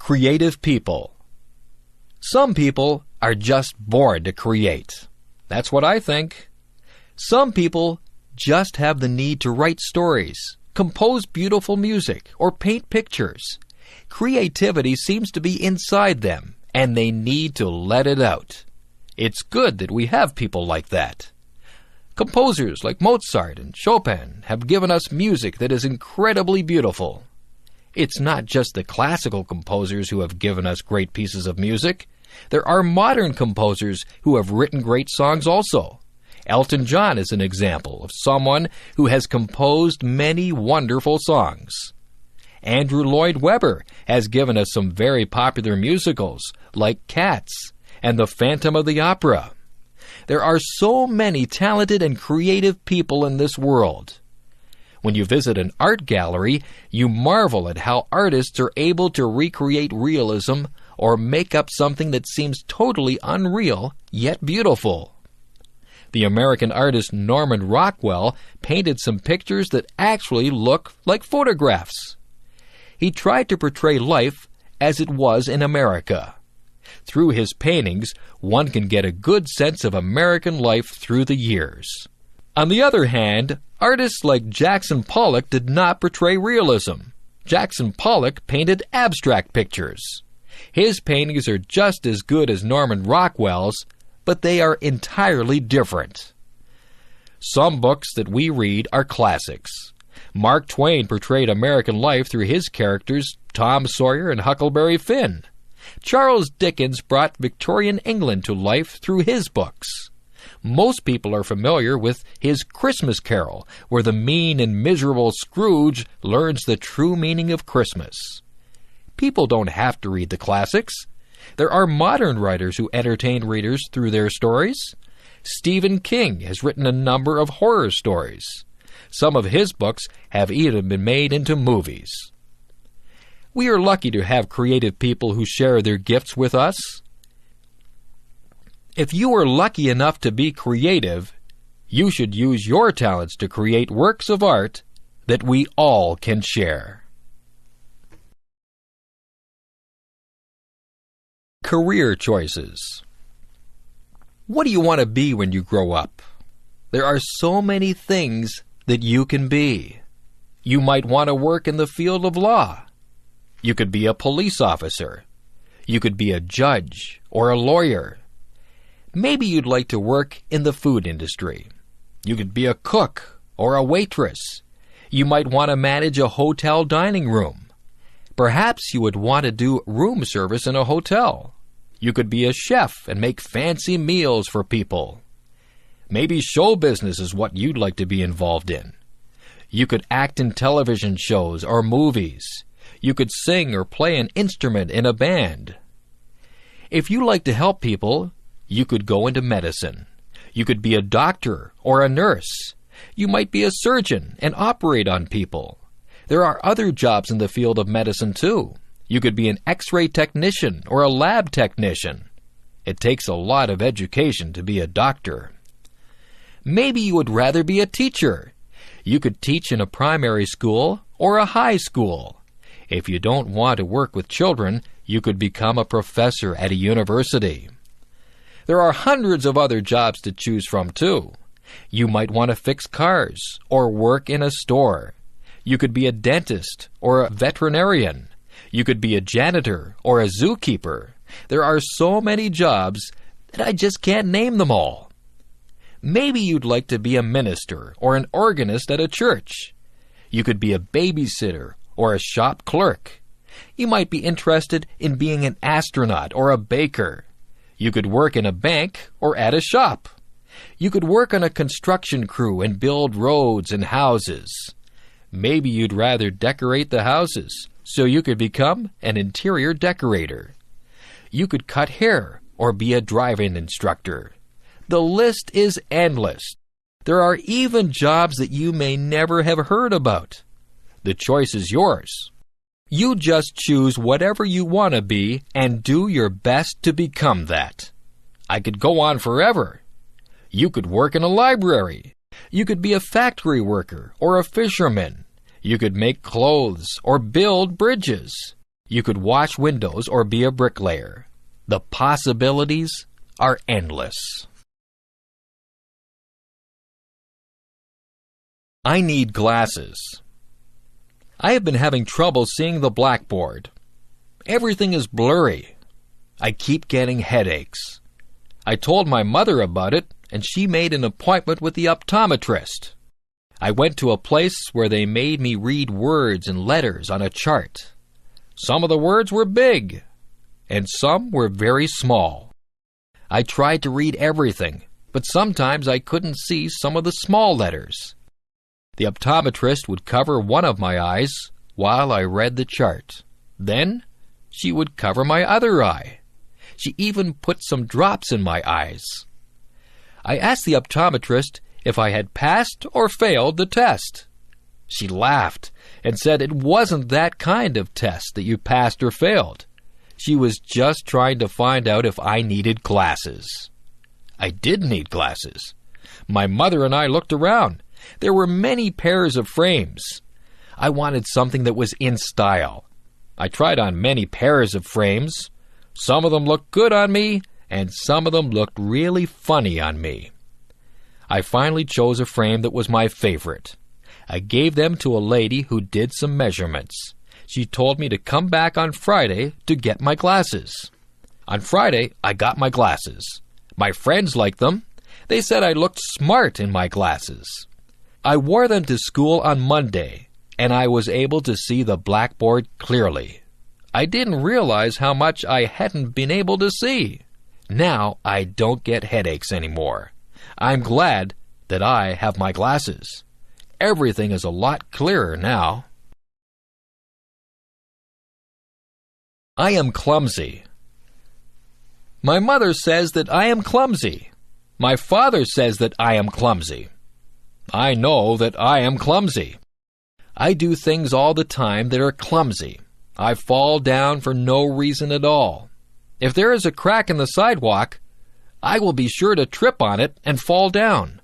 Creative people. Some people are just born to create. That's what I think. Some people just have the need to write stories, compose beautiful music, or paint pictures. Creativity seems to be inside them, and they need to let it out. It's good that we have people like that. Composers like Mozart and Chopin have given us music that is incredibly beautiful. It's not just the classical composers who have given us great pieces of music. There are modern composers who have written great songs also. Elton John is an example of someone who has composed many wonderful songs. Andrew Lloyd Webber has given us some very popular musicals like Cats and The Phantom of the Opera. There are so many talented and creative people in this world. When you visit an art gallery, you marvel at how artists are able to recreate realism or make up something that seems totally unreal, yet beautiful. The American artist Norman Rockwell painted some pictures that actually look like photographs. He tried to portray life as it was in America. Through his paintings, one can get a good sense of American life through the years. On the other hand, artists like Jackson Pollock did not portray realism. Jackson Pollock painted abstract pictures. His paintings are just as good as Norman Rockwell's, but they are entirely different. Some books that we read are classics. Mark Twain portrayed American life through his characters Tom Sawyer and Huckleberry Finn. Charles Dickens brought Victorian England to life through his books. Most people are familiar with his Christmas Carol, where the mean and miserable Scrooge learns the true meaning of Christmas. People don't have to read the classics. There are modern writers who entertain readers through their stories. Stephen King has written a number of horror stories. Some of his books have even been made into movies. We are lucky to have creative people who share their gifts with us. If you are lucky enough to be creative, you should use your talents to create works of art that we all can share. Career choices. What do you want to be when you grow up? There are so many things that you can be. You might want to work in the field of law. You could be a police officer. You could be a judge or a lawyer. Maybe you'd like to work in the food industry. You could be a cook or a waitress. You might want to manage a hotel dining room. Perhaps you would want to do room service in a hotel. You could be a chef and make fancy meals for people. Maybe show business is what you'd like to be involved in. You could act in television shows or movies. You could sing or play an instrument in a band. If you like to help people, you could go into medicine. You could be a doctor or a nurse. You might be a surgeon and operate on people. There are other jobs in the field of medicine too. You could be an X-ray technician or a lab technician. It takes a lot of education to be a doctor. Maybe you would rather be a teacher. You could teach in a primary school or a high school. If you don't want to work with children, you could become a professor at a university. There are hundreds of other jobs to choose from too. You might want to fix cars or work in a store. You could be a dentist or a veterinarian. You could be a janitor or a zookeeper. There are so many jobs that I just can't name them all. Maybe you'd like to be a minister or an organist at a church. You could be a babysitter or a shop clerk. You might be interested in being an astronaut or a baker. You could work in a bank or at a shop. You could work on a construction crew and build roads and houses. Maybe you'd rather decorate the houses, so you could become an interior decorator. You could cut hair or be a driving instructor. The list is endless. There are even jobs that you may never have heard about. The choice is yours. You just choose whatever you want to be and do your best to become that. I could go on forever. You could work in a library. You could be a factory worker or a fisherman. You could make clothes or build bridges. You could wash windows or be a bricklayer. The possibilities are endless. I need glasses. I have been having trouble seeing the blackboard. Everything is blurry. I keep getting headaches. I told my mother about it, and she made an appointment with the optometrist. I went to a place where they made me read words and letters on a chart. Some of the words were big, and some were very small. I tried to read everything, but sometimes I couldn't see some of the small letters. The optometrist would cover one of my eyes while I read the chart. Then she would cover my other eye. She even put some drops in my eyes. I asked the optometrist if I had passed or failed the test. She laughed and said it wasn't that kind of test that you passed or failed. She was just trying to find out if I needed glasses. I did need glasses. My mother and I looked around. There were many pairs of frames. I wanted something that was in style. I tried on many pairs of frames. Some of them looked good on me, and some of them looked really funny on me. I finally chose a frame that was my favorite. I gave them to a lady who did some measurements. She told me to come back on Friday to get my glasses. On Friday, I got my glasses. My friends liked them. They said I looked smart in my glasses. I wore them to school on Monday, and I was able to see the blackboard clearly. I didn't realize how much I hadn't been able to see. Now I don't get headaches anymore. I'm glad that I have my glasses. Everything is a lot clearer now. I am clumsy. My mother says that I am clumsy. My father says that I am clumsy. I know that I am clumsy. I do things all the time that are clumsy. I fall down for no reason at all. If there is a crack in the sidewalk, I will be sure to trip on it and fall down.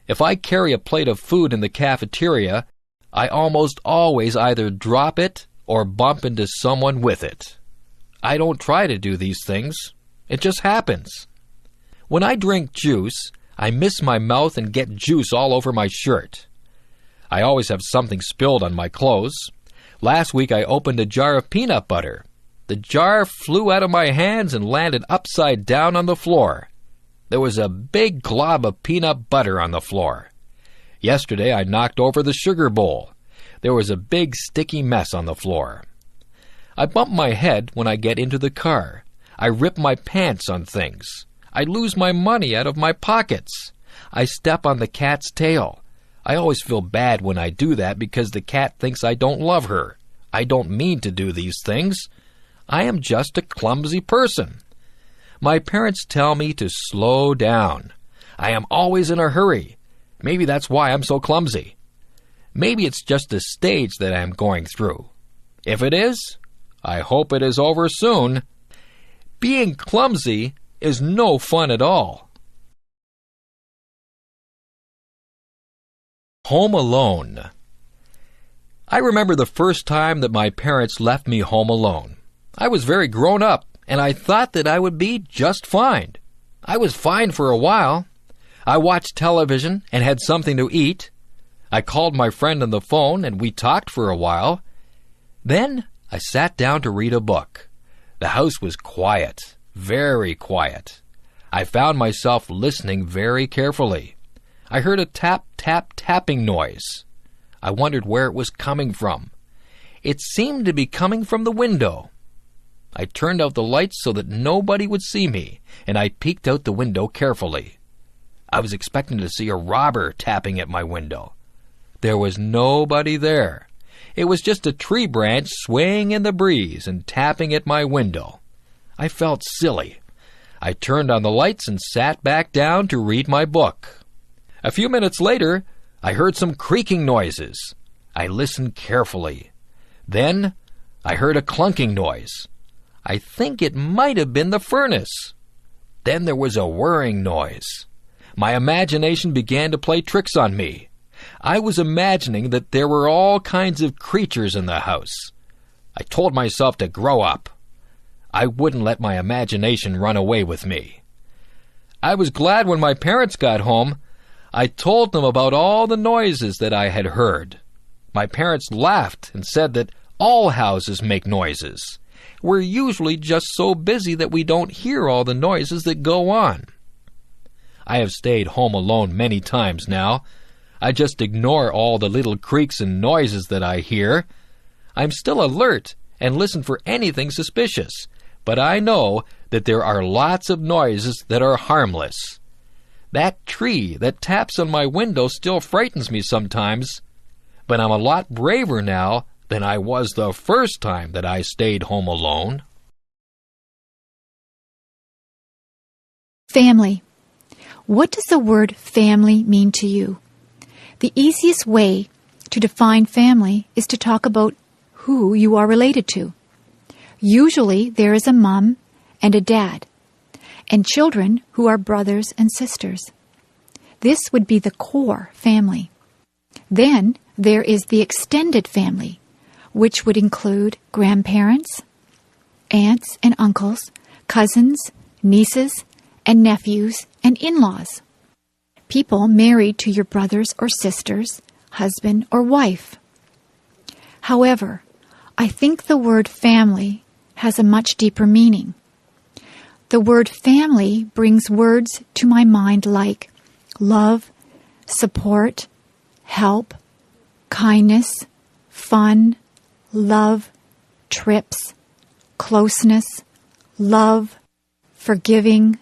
If I carry a plate of food in the cafeteria, I almost always either drop it or bump into someone with it. I don't try to do these things. It just happens. When I drink juice, I miss my mouth and get juice all over my shirt. I always have something spilled on my clothes. Last week I opened a jar of peanut butter. The jar flew out of my hands and landed upside down on the floor. There was a big glob of peanut butter on the floor. Yesterday I knocked over the sugar bowl. There was a big sticky mess on the floor. I bump my head when I get into the car. I rip my pants on things. I lose my money out of my pockets. I step on the cat's tail. I always feel bad when I do that because the cat thinks I don't love her. I don't mean to do these things. I am just a clumsy person. My parents tell me to slow down. I am always in a hurry. Maybe that's why I'm so clumsy. Maybe it's just a stage that I am going through. If it is, I hope it is over soon. Being clumsy is no fun at all. Home alone. I remember the first time that my parents left me home alone. I was very grown up, and I thought that I would be just fine. I was fine for a while. I watched television and had something to eat. I called my friend on the phone, and we talked for a while. Then I sat down to read a book. The house was quiet, very quiet. I found myself listening very carefully. I heard a tap-tap-tapping noise. I wondered where it was coming from. It seemed to be coming from the window. I turned out the lights so that nobody would see me, and I peeked out the window carefully. I was expecting to see a robber tapping at my window. There was nobody there. It was just a tree branch swaying in the breeze and tapping at my window. I felt silly. I turned on the lights and sat back down to read my book. A few minutes later, I heard some creaking noises. I listened carefully. Then I heard a clunking noise. I think it might have been the furnace. Then there was a whirring noise. My imagination began to play tricks on me. I was imagining that there were all kinds of creatures in the house. I told myself to grow up. I wouldn't let my imagination run away with me. I was glad when my parents got home. I told them about all the noises that I had heard. My parents laughed and said that all houses make noises. We're usually just so busy that we don't hear all the noises that go on. I have stayed home alone many times now. I just ignore all the little creaks and noises that I hear. I'm still alert and listen for anything suspicious, but I know that there are lots of noises that are harmless. That tree that taps on my window still frightens me sometimes, but I'm a lot braver now than I was the first time that I stayed home alone. Family. What does the word family mean to you? The easiest way to define family is to talk about who you are related to. Usually there is a mom and a dad, and children who are brothers and sisters. This would be the core family. Then there is the extended family, which would include grandparents, aunts and uncles, cousins, nieces, and nephews, and in-laws. People married to your brothers or sisters, husband or wife. However, I think the word family has a much deeper meaning. The word family brings words to my mind like love, support, help, kindness, fun, love, trips, closeness, love, forgiving,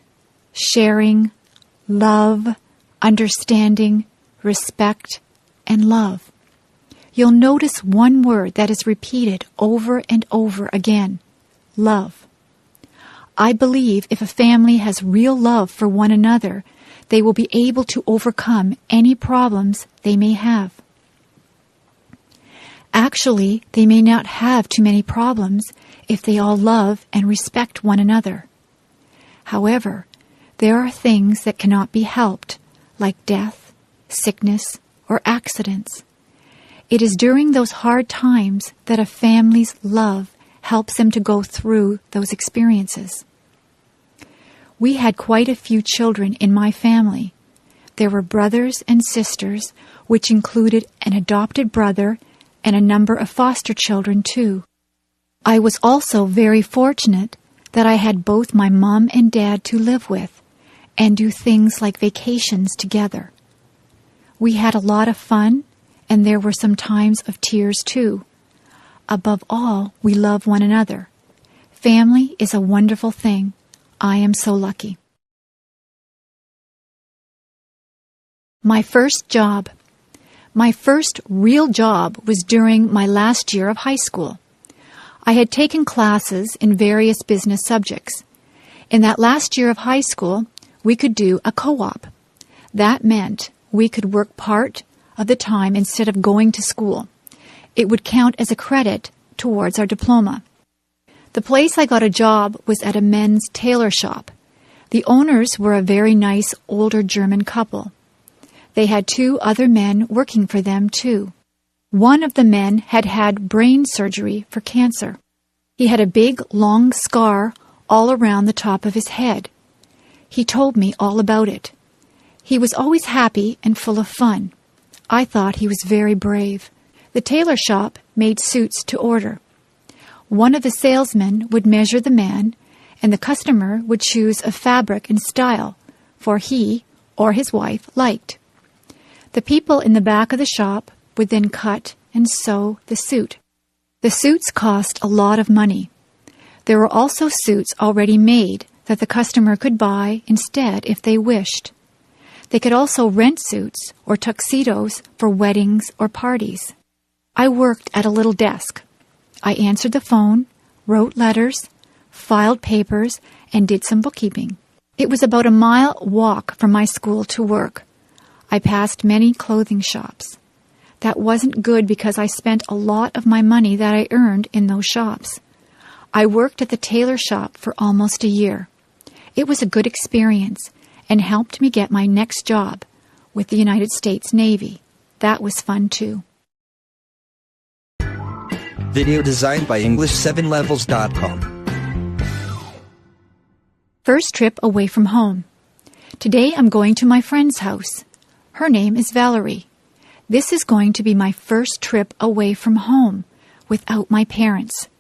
sharing, love, understanding, respect, and love. You'll notice one word that is repeated over and over again: love. I believe if a family has real love for one another, they will be able to overcome any problems they may have. Actually, they may not have too many problems if they all love and respect one another. However, there are things that cannot be helped, like death, sickness, or accidents. It is during those hard times that a family's love helps them to go through those experiences. We had quite a few children in my family. There were brothers and sisters, which included an adopted brother and a number of foster children too. I was also very fortunate that I had both my mom and dad to live with and do things like vacations together. We had a lot of fun, and there were some times of tears too. Above all, we love one another. Family is a wonderful thing. I am so lucky. My first job. My first real job was during my last year of high school. I had taken classes in various business subjects. In that last year of high school, we could do a co-op. That meant we could work part of the time instead of going to school. It would count as a credit towards our diploma. The place I got a job was at a men's tailor shop. The owners were a very nice older German couple. They had 2 other men working for them too. One of the men had had brain surgery for cancer. He had a big, long scar all around the top of his head. He told me all about it. He was always happy and full of fun. I thought he was very brave. The tailor shop made suits to order. One of the salesmen would measure the man, and the customer would choose a fabric and style for he or his wife liked. The people in the back of the shop would then cut and sew the suit. The suits cost a lot of money. There were also suits already made that the customer could buy instead if they wished. They could also rent suits or tuxedos for weddings or parties. I worked at a little desk. I answered the phone, wrote letters, filed papers, and did some bookkeeping. It was about a mile walk from my school to work. I passed many clothing shops. That wasn't good because I spent a lot of my money that I earned in those shops. I worked at the tailor shop for almost a year. It was a good experience and helped me get my next job with the United States Navy. That was fun too. Video designed by English7levels.com. First trip away from home. Today I'm going to my friend's house. Her name is Valerie. This is going to be my first trip away from home without my parents.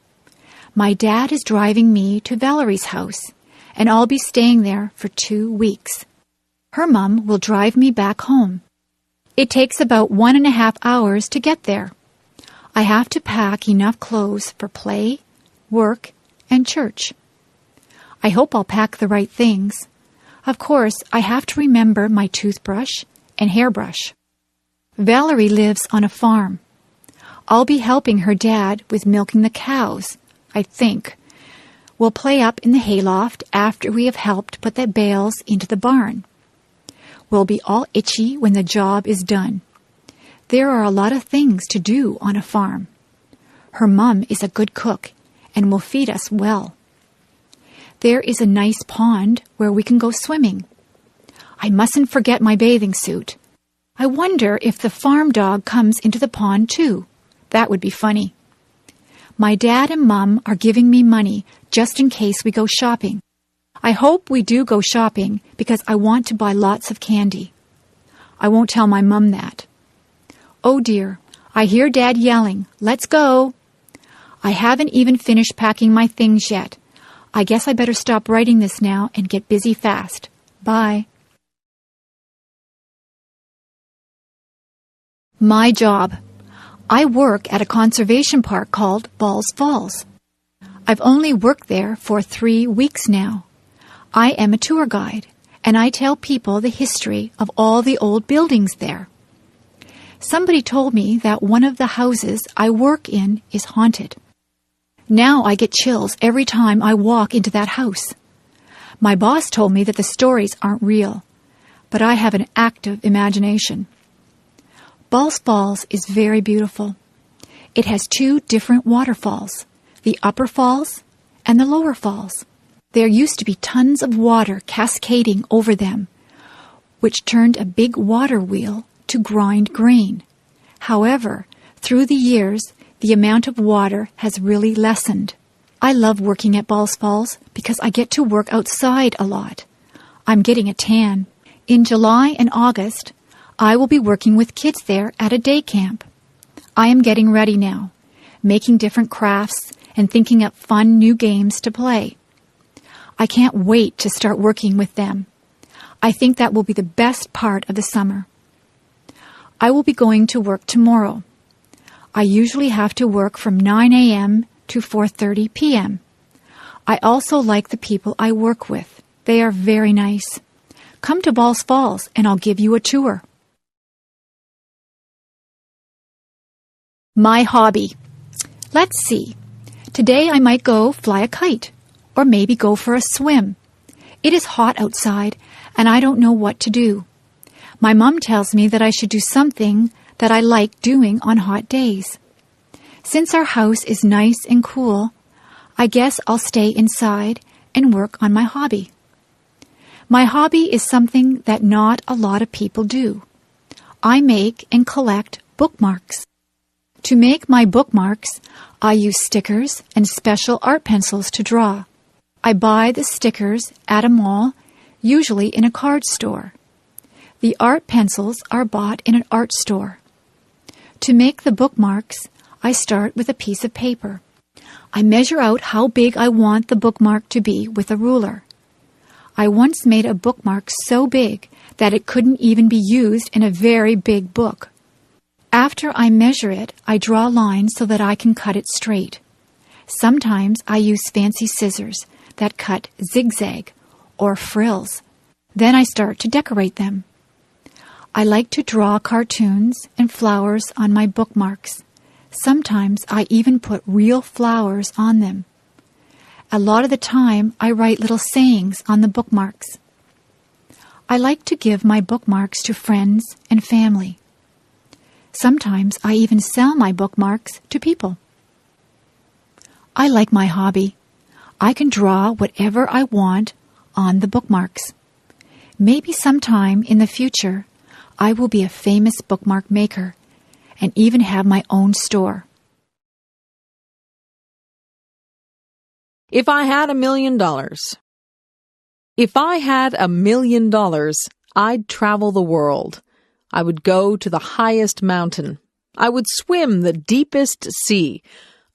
My dad is driving me to Valerie's house, and I'll be staying there for 2 weeks. Her mom will drive me back home. It takes about 1.5 hours to get there. I have to pack enough clothes for play, work, and church. I hope I'll pack the right things. Of course, I have to remember my toothbrush and hairbrush. Valerie lives on a farm. I'll be helping her dad with milking the cows, I think. We'll play up in the hayloft after we have helped put the bales into the barn. We'll be all itchy when the job is done. There are a lot of things to do on a farm. Her mom is a good cook and will feed us well. There is a nice pond where we can go swimming. I mustn't forget my bathing suit. I wonder if the farm dog comes into the pond too. That would be funny. My dad and mom are giving me money just in case we go shopping. I hope we do go shopping because I want to buy lots of candy. I won't tell my mom that. Oh dear, I hear Dad yelling, "Let's go!" I haven't even finished packing my things yet. I guess I better stop writing this now and get busy fast. Bye. My job. I work at a conservation park called Balls Falls. I've only worked there for 3 weeks now. I am a tour guide, and I tell people the history of all the old buildings there. Somebody told me that one of the houses I work in is haunted. Now I get chills every time I walk into that house. My boss told me that the stories aren't real, but I have an active imagination. Balls Falls is very beautiful. It has 2 different waterfalls, the upper falls and the lower falls. There used to be tons of water cascading over them, which turned a big water wheel to grind grain. However, through the years, the amount of water has really lessened. I love working at Balls Falls because I get to work outside a lot. I'm getting a tan. In July and August, I will be working with kids there at a day camp. I am getting ready now, making different crafts and thinking up fun new games to play. I can't wait to start working with them. I think that will be the best part of the summer. I will be going to work tomorrow. I usually have to work from 9 a.m. to 4:30 p.m. I also like the people I work with. They are very nice. Come to Balls Falls and I'll give you a tour. My hobby. Let's see. Today I might go fly a kite or maybe go for a swim. It is hot outside and I don't know what to do. My mom tells me that I should do something that I like doing on hot days. Since our house is nice and cool, I guess I'll stay inside and work on my hobby. My hobby is something that not a lot of people do. I make and collect bookmarks. To make my bookmarks, I use stickers and special art pencils to draw. I buy the stickers at a mall, usually in a card store. The art pencils are bought in an art store. To make the bookmarks, I start with a piece of paper. I measure out how big I want the bookmark to be with a ruler. I once made a bookmark so big that it couldn't even be used in a very big book. After I measure it, I draw lines so that I can cut it straight. Sometimes I use fancy scissors that cut zigzag or frills. Then I start to decorate them. I like to draw cartoons and flowers on my bookmarks. Sometimes I even put real flowers on them. A lot of the time, I write little sayings on the bookmarks. I like to give my bookmarks to friends and family. Sometimes I even sell my bookmarks to people. I like my hobby. I can draw whatever I want on the bookmarks. Maybe sometime in the future, I will be a famous bookmark maker and even have my own store. If I had $1 million. If I had $1 million, I'd travel the world. I would go to the highest mountain. I would swim the deepest sea.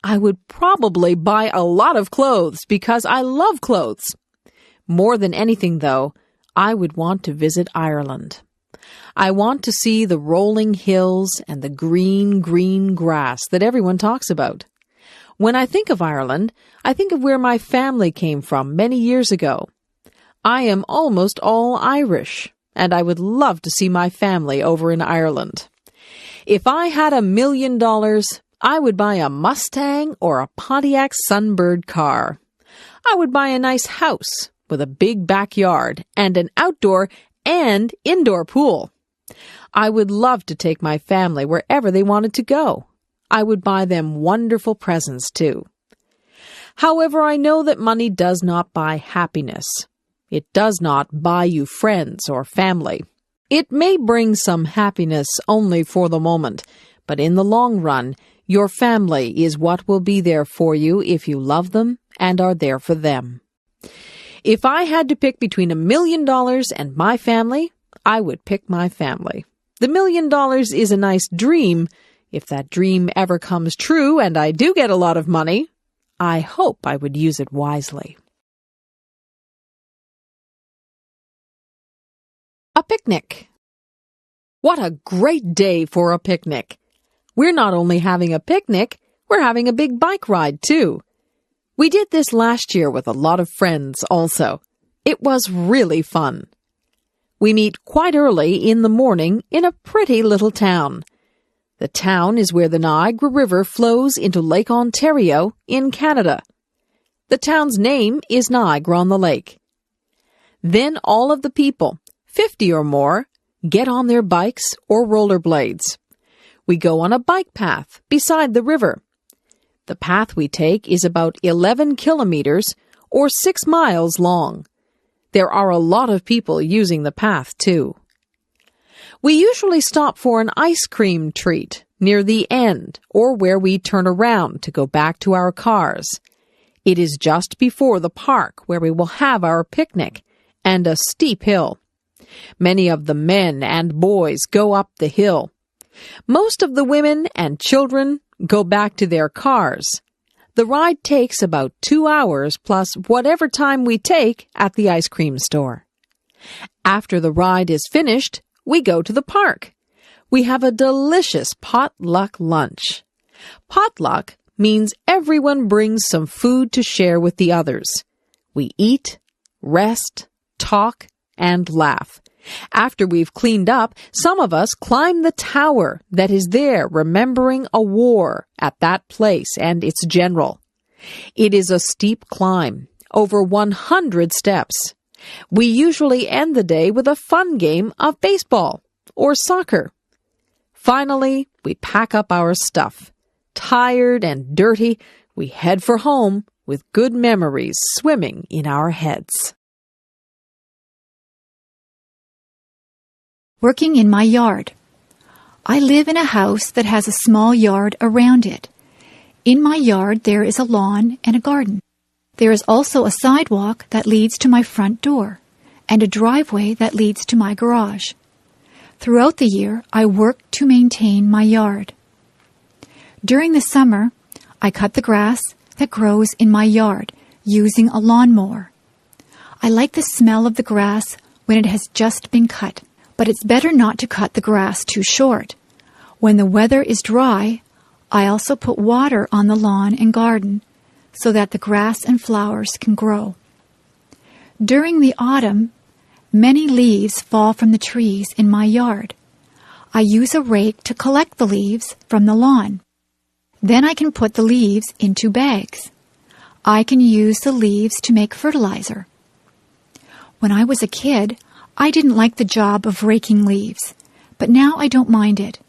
I would probably buy a lot of clothes because I love clothes. More than anything, though, I would want to visit Ireland. I want to see the rolling hills and the green, green grass that everyone talks about. When I think of Ireland, I think of where my family came from many years ago. I am almost all Irish, and I would love to see my family over in Ireland. If I had $1 million, I would buy a Mustang or a Pontiac Sunbird car. I would buy a nice house with a big backyard and an outdoor and indoor pool. I would love to take my family wherever they wanted to go. I would buy them wonderful presents, too. However, I know that money does not buy happiness. It does not buy you friends or family. It may bring some happiness only for the moment, but in the long run, your family is what will be there for you if you love them and are there for them. If I had to pick between $1 million and my family, I would pick my family. The $1 million is a nice dream. If that dream ever comes true and I do get a lot of money, I hope I would use it wisely. A picnic. What a great day for a picnic. We're not only having a picnic, we're having a big bike ride too. We did this last year with a lot of friends also. It was really fun. We meet quite early in the morning in a pretty little town. The town is where the Niagara River flows into Lake Ontario in Canada. The town's name is Niagara-on-the-Lake. Then all of the people, 50 or more, get on their bikes or rollerblades. We go on a bike path beside the river. The path we take is about 11 kilometers or 6 miles long. There are a lot of people using the path, too. We usually stop for an ice cream treat near the end or where we turn around to go back to our cars. It is just before the park where we will have our picnic and a steep hill. Many of the men and boys go up the hill. Most of the women and children go back to their cars. The ride takes about 2 hours plus whatever time we take at the ice cream store. After the ride is finished, we go to the park. We have a delicious potluck lunch. Potluck means everyone brings some food to share with the others. We eat, rest, talk, and laugh. After we've cleaned up, some of us climb the tower that is there remembering a war at that place and its general. It is a steep climb, over 100 steps. We usually end the day with a fun game of baseball or soccer. Finally, we pack up our stuff. Tired and dirty, we head for home with good memories swimming in our heads. Working in my yard. I live in a house that has a small yard around it. In my yard, there is a lawn and a garden. There is also a sidewalk that leads to my front door and a driveway that leads to my garage. Throughout the year, I work to maintain my yard. During the summer, I cut the grass that grows in my yard using a lawnmower. I like the smell of the grass when it has just been cut, but it's better not to cut the grass too short. When the weather is dry, I also put water on the lawn and garden so that the grass and flowers can grow. During the autumn, many leaves fall from the trees in my yard. I use a rake to collect the leaves from the lawn. Then I can put the leaves into bags. I can use the leaves to make fertilizer. When I was a kid, I didn't like the job of raking leaves, but now I don't mind it.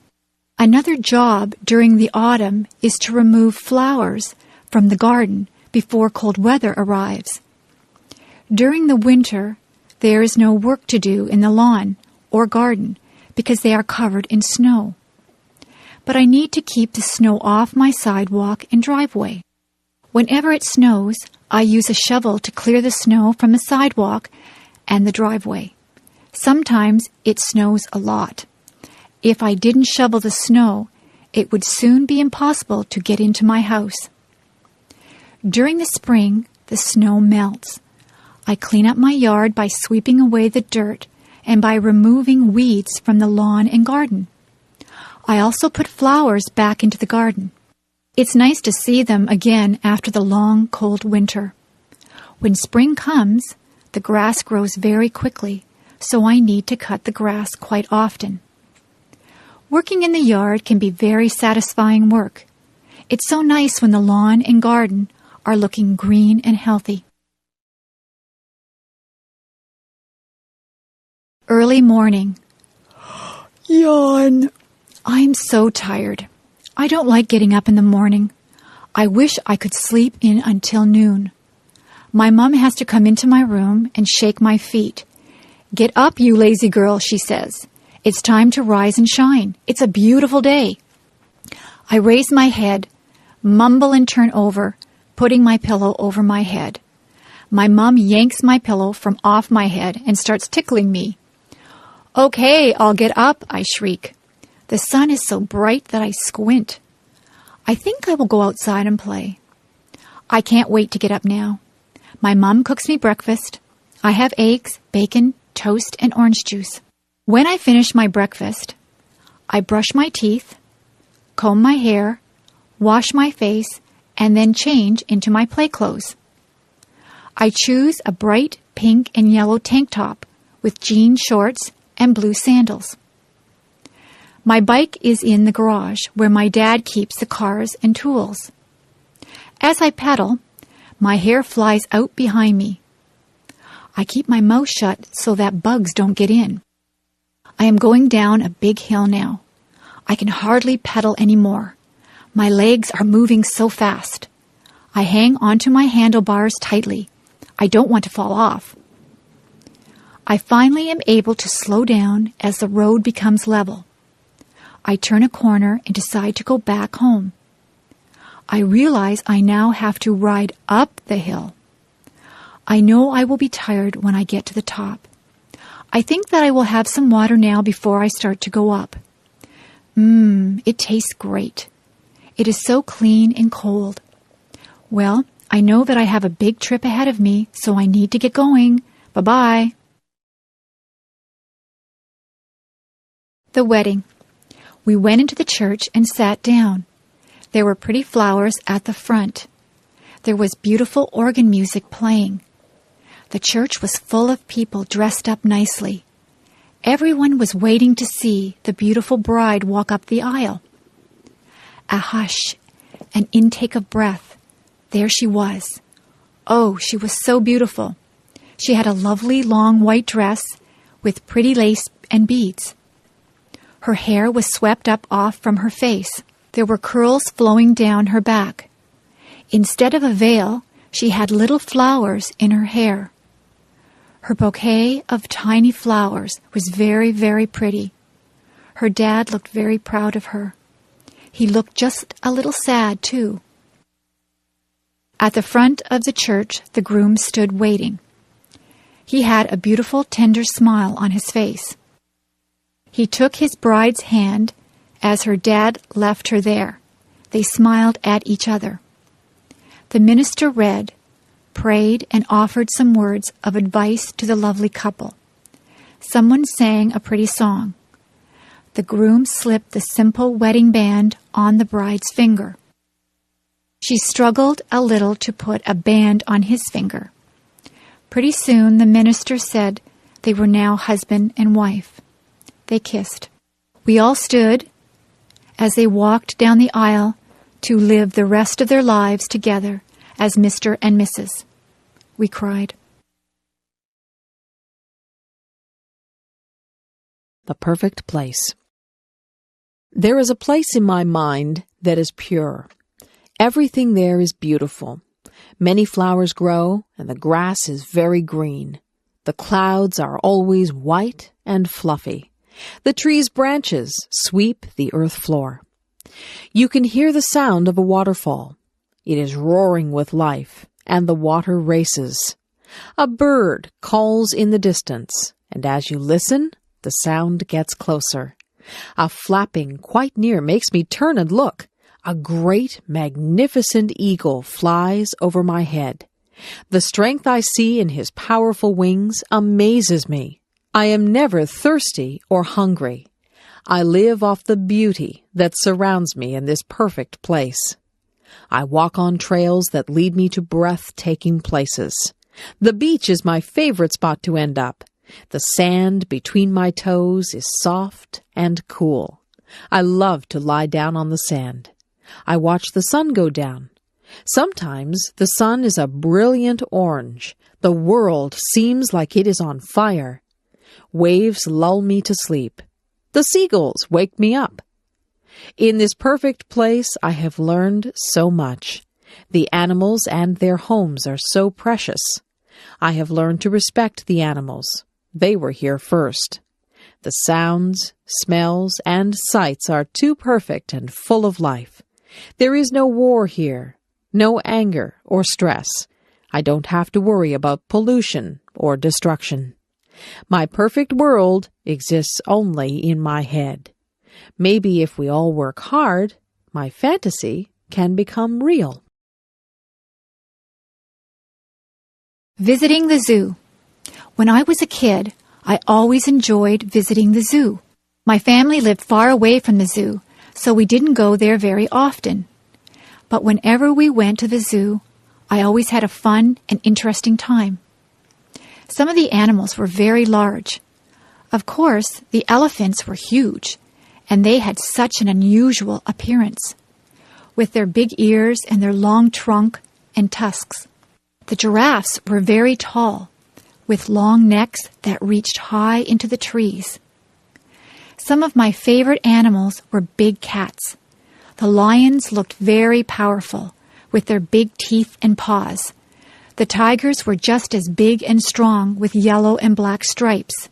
Another job during the autumn is to remove flowers from the garden before cold weather arrives. During the winter, there is no work to do in the lawn or garden because they are covered in snow. But I need to keep the snow off my sidewalk and driveway. Whenever it snows, I use a shovel to clear the snow from the sidewalk and the driveway. Sometimes it snows a lot. If I didn't shovel the snow, it would soon be impossible to get into my house. During the spring, the snow melts. I clean up my yard by sweeping away the dirt and by removing weeds from the lawn and garden. I also put flowers back into the garden. It's nice to see them again after the long, cold winter. When spring comes, the grass grows very quickly, so I need to cut the grass quite often. Working in the yard can be very satisfying work. It's so nice when the lawn and garden are looking green and healthy. Early morning. Yawn. I'm so tired. I don't like getting up in the morning. I wish I could sleep in until noon. My mom has to come into my room and shake my feet. "Get up, you lazy girl," she says. "It's time to rise and shine. It's a beautiful day." I raise my head, mumble and turn over, putting my pillow over my head. My mom yanks my pillow from off my head and starts tickling me. "Okay, I'll get up," I shriek. The sun is so bright that I squint. I think I will go outside and play. I can't wait to get up now. My mom cooks me breakfast. I have eggs, bacon, toast, and orange juice. When I finish my breakfast, I brush my teeth, comb my hair, wash my face, and then change into my play clothes. I choose a bright pink and yellow tank top with jean shorts and blue sandals. My bike is in the garage where my dad keeps the cars and tools. As I pedal, my hair flies out behind me. I keep my mouth shut so that bugs don't get in. I am going down a big hill now. I can hardly pedal anymore. My legs are moving so fast. I hang onto my handlebars tightly. I don't want to fall off. I finally am able to slow down as the road becomes level. I turn a corner and decide to go back home. I realize I now have to ride up the hill. I know I will be tired when I get to the top. I think that I will have some water now before I start to go up. It tastes great. It is so clean and cold. Well, I know that I have a big trip ahead of me, so I need to get going. Bye-bye. The wedding. We went into the church and sat down. There were pretty flowers at the front. There was beautiful organ music playing. The church was full of people dressed up nicely. Everyone was waiting to see the beautiful bride walk up the aisle. A hush, an intake of breath. There she was. Oh, she was so beautiful. She had a lovely long white dress with pretty lace and beads. Her hair was swept up off from her face. There were curls flowing down her back. Instead of a veil, she had little flowers in her hair. Her bouquet of tiny flowers was very, very pretty. Her dad looked very proud of her. He looked just a little sad, too. At the front of the church, the groom stood waiting. He had a beautiful, tender smile on his face. He took his bride's hand as her dad left her there. They smiled at each other. The minister read, prayed, and offered some words of advice to the lovely couple. Someone sang a pretty song. The groom slipped the simple wedding band on the bride's finger. She struggled a little to put a band on his finger. Pretty soon the minister said they were now husband and wife. They kissed. We all stood as they walked down the aisle to live the rest of their lives together as Mr. and Mrs. We cried. The perfect place. There is a place in my mind that is pure. Everything there is beautiful. Many flowers grow, and the grass is very green. The clouds are always white and fluffy. The tree's branches sweep the earth floor. You can hear the sound of a waterfall. It is roaring with life, and the water races. A bird calls in the distance, and as you listen, the sound gets closer. A flapping quite near makes me turn and look. A great, magnificent eagle flies over my head. The strength I see in his powerful wings amazes me. I am never thirsty or hungry. I live off the beauty that surrounds me in this perfect place. I walk on trails that lead me to breathtaking places. The beach is my favorite spot to end up. The sand between my toes is soft and cool. I love to lie down on the sand. I watch the sun go down. Sometimes the sun is a brilliant orange. The world seems like it is on fire. Waves lull me to sleep. The seagulls wake me up. In this perfect place, I have learned so much. The animals and their homes are so precious. I have learned to respect the animals. They were here first. The sounds, smells, and sights are too perfect and full of life. There is no war here, no anger or stress. I don't have to worry about pollution or destruction. My perfect world exists only in my head. Maybe if we all work hard, my fantasy can become real. Visiting the zoo. When I was a kid, I always enjoyed visiting the zoo. My family lived far away from the zoo, so we didn't go there very often. But whenever we went to the zoo, I always had a fun and interesting time. Some of the animals were very large. Of course, the elephants were huge, and they had such an unusual appearance, with their big ears and their long trunk and tusks. The giraffes were very tall, with long necks that reached high into the trees. Some of my favorite animals were big cats. The lions looked very powerful, with their big teeth and paws. The tigers were just as big and strong, with yellow and black stripes.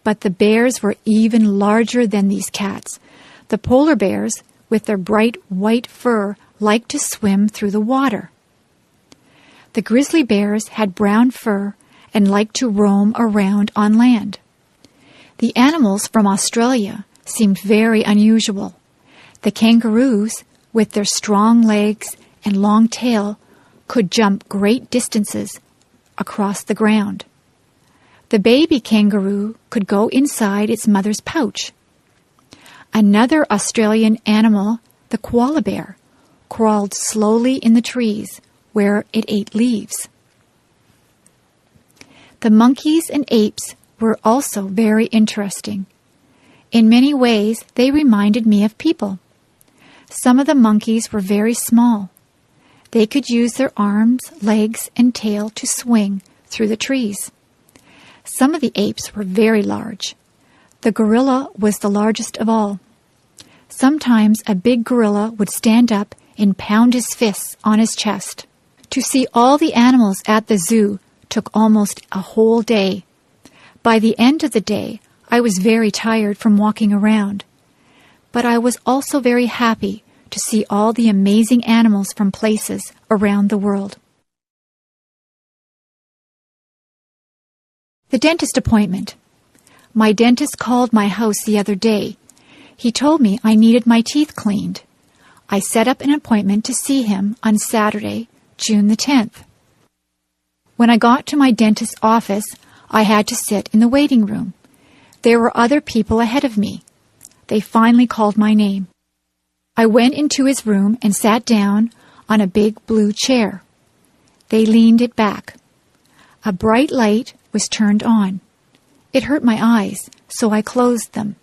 But the bears were even larger than these cats. The polar bears, with their bright white fur, liked to swim through the water. The grizzly bears had brown fur and liked to roam around on land. The animals from Australia seemed very unusual. The kangaroos, with their strong legs and long tail, could jump great distances across the ground. The baby kangaroo could go inside its mother's pouch. Another Australian animal, the koala bear, crawled slowly in the trees where it ate leaves. The monkeys and apes were also very interesting. In many ways, they reminded me of people. Some of the monkeys were very small. They could use their arms, legs, and tail to swing through the trees. Some of the apes were very large. The gorilla was the largest of all. Sometimes a big gorilla would stand up and pound his fists on his chest. To see all the animals at the zoo took almost a whole day. By the end of the day, I was very tired from walking around. But I was also very happy to see all the amazing animals from places around the world. The dentist appointment. My dentist called my house the other day. He told me I needed my teeth cleaned. I set up an appointment to see him on Saturday, June the 10th. When I got to my dentist's office, I had to sit in the waiting room. There were other people ahead of me. They finally called my name. I went into his room and sat down on a big blue chair. They leaned it back. A bright light was turned on. It hurt my eyes, so I closed them.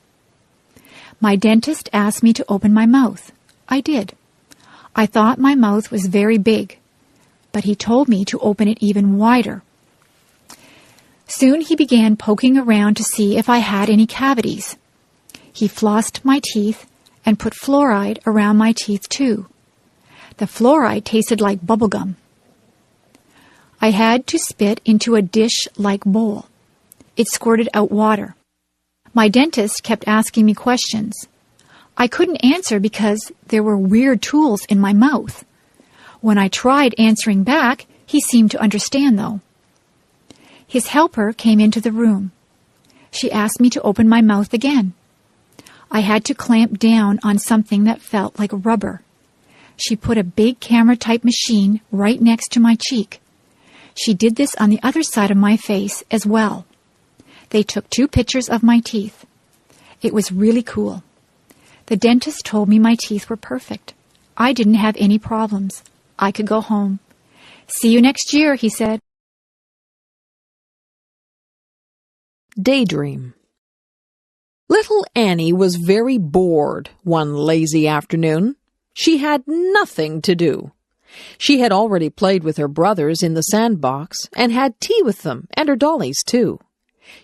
My dentist asked me to open my mouth. I did. I thought my mouth was very big, but he told me to open it even wider. Soon he began poking around to see if I had any cavities. He flossed my teeth and put fluoride around my teeth too. The fluoride tasted like bubble gum. I had to spit into a dish-like bowl. It squirted out water. My dentist kept asking me questions. I couldn't answer because there were weird tools in my mouth. When I tried answering back, he seemed to understand, though. His helper came into the room. She asked me to open my mouth again. I had to clamp down on something that felt like rubber. She put a big camera-type machine right next to my cheek. She did this on the other side of my face as well. They took 2 pictures of my teeth. It was really cool. The dentist told me my teeth were perfect. I didn't have any problems. I could go home. "See you next year," he said. Daydream. Little Annie was very bored one lazy afternoon. She had nothing to do. She had already played with her brothers in the sandbox and had tea with them and her dollies, too.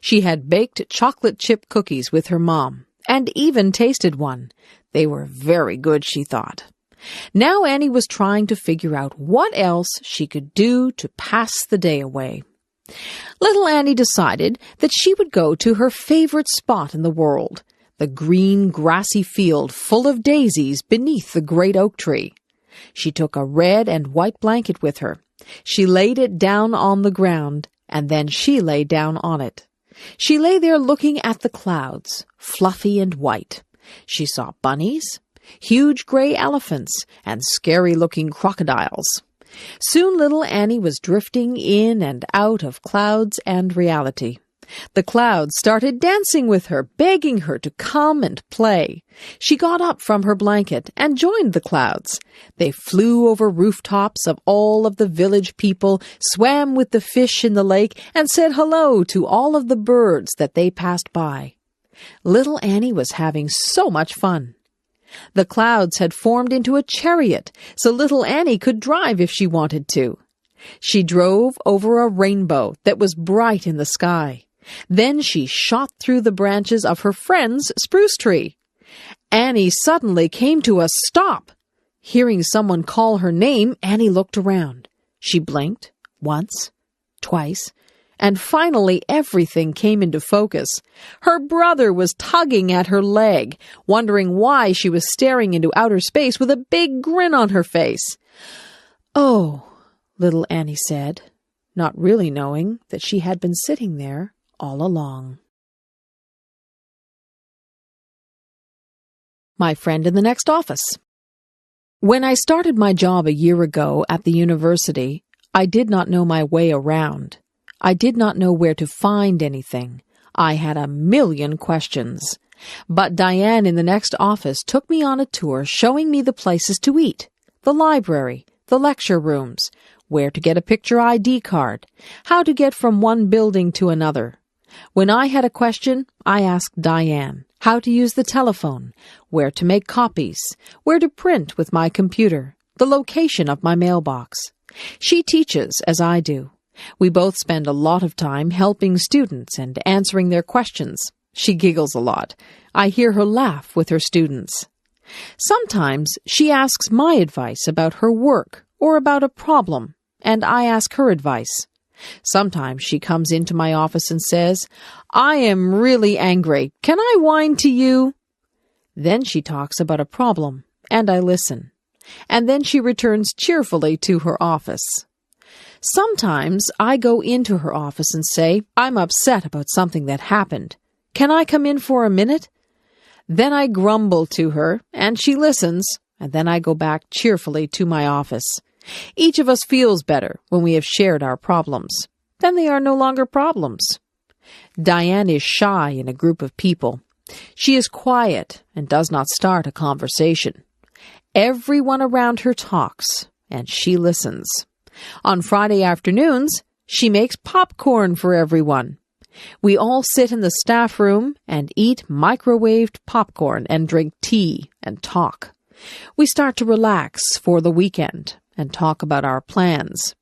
She had baked chocolate chip cookies with her mom and even tasted one. They were very good, she thought. Now Annie was trying to figure out what else she could do to pass the day away. Little Annie decided that she would go to her favorite spot in the world, the green, grassy field full of daisies beneath the great oak tree. She took a red and white blanket with her. She laid it down on the ground, and then she lay down on it. She lay there looking at the clouds, fluffy and white. She saw bunnies, huge gray elephants, and scary-looking crocodiles. Soon little Annie was drifting in and out of clouds and reality. The clouds started dancing with her, begging her to come and play. She got up from her blanket and joined the clouds. They flew over rooftops of all of the village people, swam with the fish in the lake, and said hello to all of the birds that they passed by. Little Annie was having so much fun. The clouds had formed into a chariot, so little Annie could drive if she wanted to. She drove over a rainbow that was bright in the sky. Then she shot through the branches of her friend's spruce tree. Annie suddenly came to a stop. Hearing someone call her name, Annie looked around. She blinked once, twice, and finally everything came into focus. Her brother was tugging at her leg, wondering why she was staring into outer space with a big grin on her face. "Oh," little Annie said, not really knowing that she had been sitting there all along. My friend in the next office. When I started my job a year ago at the university, I did not know my way around. I did not know where to find anything. I had a million questions. But Diane in the next office took me on a tour showing me the places to eat, the library, the lecture rooms, where to get a picture ID card, how to get from one building to another. When I had a question, I asked Diane how to use the telephone, where to make copies, where to print with my computer, the location of my mailbox. She teaches as I do. We both spend a lot of time helping students and answering their questions. She giggles a lot. I hear her laugh with her students. Sometimes she asks my advice about her work or about a problem, and I ask her advice. Sometimes she comes into my office and says, "I am really angry. Can I whine to you?" Then she talks about a problem, and I listen. And then she returns cheerfully to her office. Sometimes I go into her office and say, "I'm upset about something that happened. Can I come in for a minute?" Then I grumble to her, and she listens, and then I go back cheerfully to my office. Each of us feels better when we have shared our problems. Then they are no longer problems. Diane is shy in a group of people. She is quiet and does not start a conversation. Everyone around her talks, and she listens. On Friday afternoons, she makes popcorn for everyone. We all sit in the staff room and eat microwaved popcorn and drink tea and talk. We start to relax for the weekend and talk about our plans.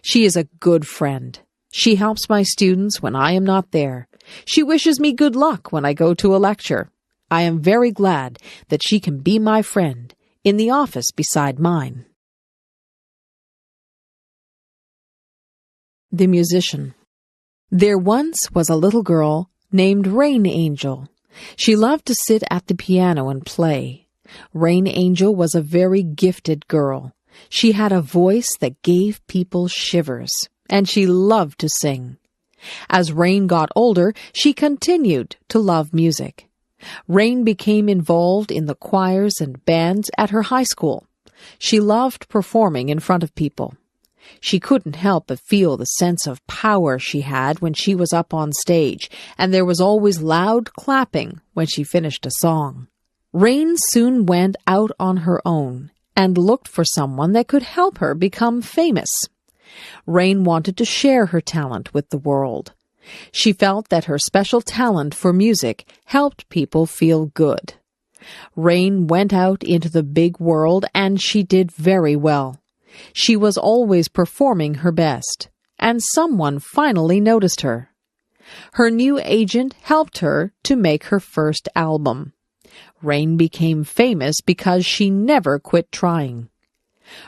She is a good friend. She helps my students when I am not there. She wishes me good luck when I go to a lecture. I am very glad that she can be my friend in the office beside mine. The musician. There once was a little girl named Rain Angel. She loved to sit at the piano and play. Rain Angel was a very gifted girl. She had a voice that gave people shivers, and she loved to sing. As Rain got older, she continued to love music. Rain became involved in the choirs and bands at her high school. She loved performing in front of people. She couldn't help but feel the sense of power she had when she was up on stage, and there was always loud clapping when she finished a song. Rain soon went out on her own and looked for someone that could help her become famous. Rain wanted to share her talent with the world. She felt that her special talent for music helped people feel good. Rain went out into the big world, and she did very well. She was always performing her best, and someone finally noticed her. Her new agent helped her to make her first album. Rain became famous because she never quit trying.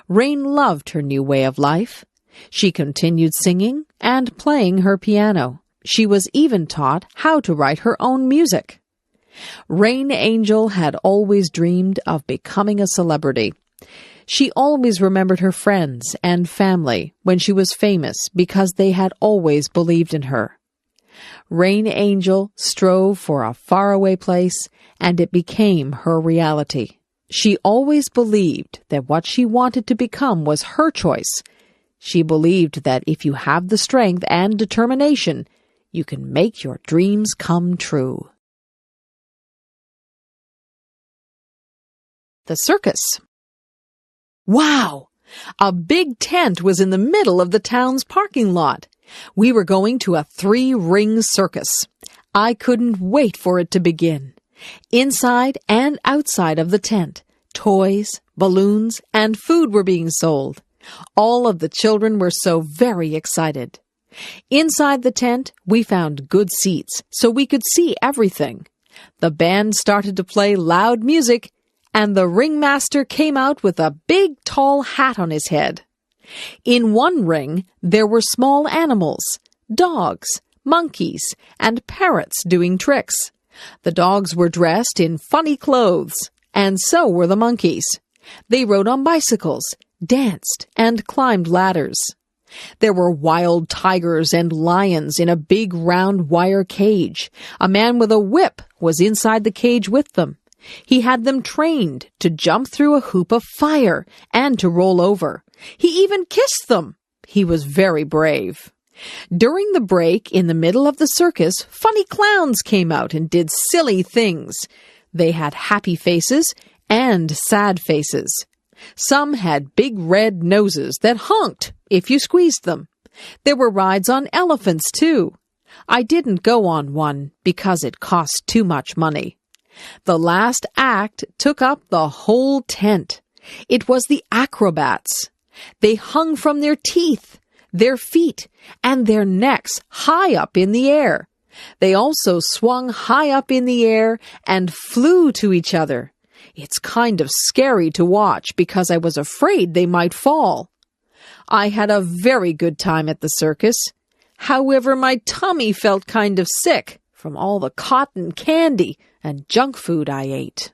Rain loved her new way of life. She continued singing and playing her piano. She was even taught how to write her own music. Rain Angel had always dreamed of becoming a celebrity. She always remembered her friends and family when she was famous because they had always believed in her. Rain Angel strove for a faraway place, and it became her reality. She always believed that what she wanted to become was her choice. She believed that if you have the strength and determination, you can make your dreams come true. The circus. Wow! A big tent was in the middle of the town's parking lot. We were going to a 3-ring circus. I couldn't wait for it to begin. Inside and outside of the tent, toys, balloons, and food were being sold. All of the children were so very excited. Inside the tent, we found good seats so we could see everything. The band started to play loud music, and the ringmaster came out with a big tall hat on his head. In one ring, there were small animals, dogs, monkeys, and parrots doing tricks. The dogs were dressed in funny clothes, and so were the monkeys. They rode on bicycles, danced, and climbed ladders. There were wild tigers and lions in a big round wire cage. A man with a whip was inside the cage with them. He had them trained to jump through a hoop of fire and to roll over. He even kissed them. He was very brave. During the break in the middle of the circus, funny clowns came out and did silly things. They had happy faces and sad faces. Some had big red noses that honked if you squeezed them. There were rides on elephants, too. I didn't go on one because it cost too much money. The last act took up the whole tent. It was the acrobats. They hung from their teeth, their feet, and their necks high up in the air. They also swung high up in the air and flew to each other. It's kind of scary to watch because I was afraid they might fall. I had a very good time at the circus. However, my tummy felt kind of sick from all the cotton candy and junk food I ate.